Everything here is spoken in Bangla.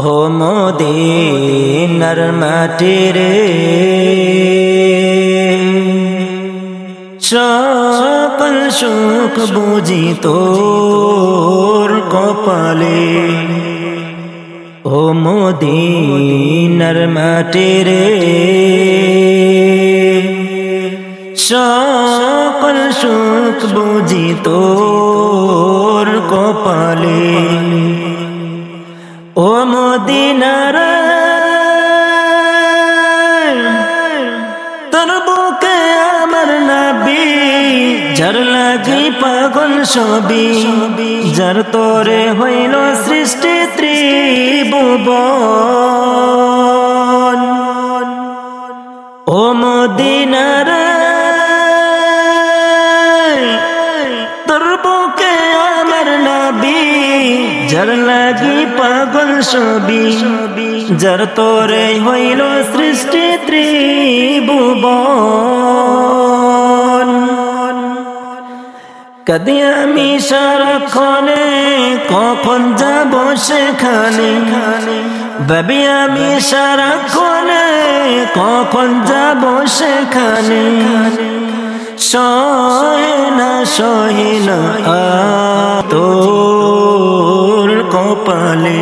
ও মদিনার মাটি রে, সকল সুখ বুঝি তোর কপালে। ও মদিনার মাটি রে, সকল সুখ বুঝি তোর কপালে। ও মদিনার তোর বুকে আমার নবী, যার লাগি পাগল সবই, যার তরে হইল সৃষ্টি ত্রিভুবন। ও মদিনার তোর বুকে আমার নবী, যার লাগি পাগল সবই, যার তরে হইল সৃষ্টি ত্রিভুবন। কদি আমি সারাক্ষণে কখন যাব সেখানে, ভাবি আমি সারাক্ষণে কখন যাব সেখানে। সহে না তোর কপালে।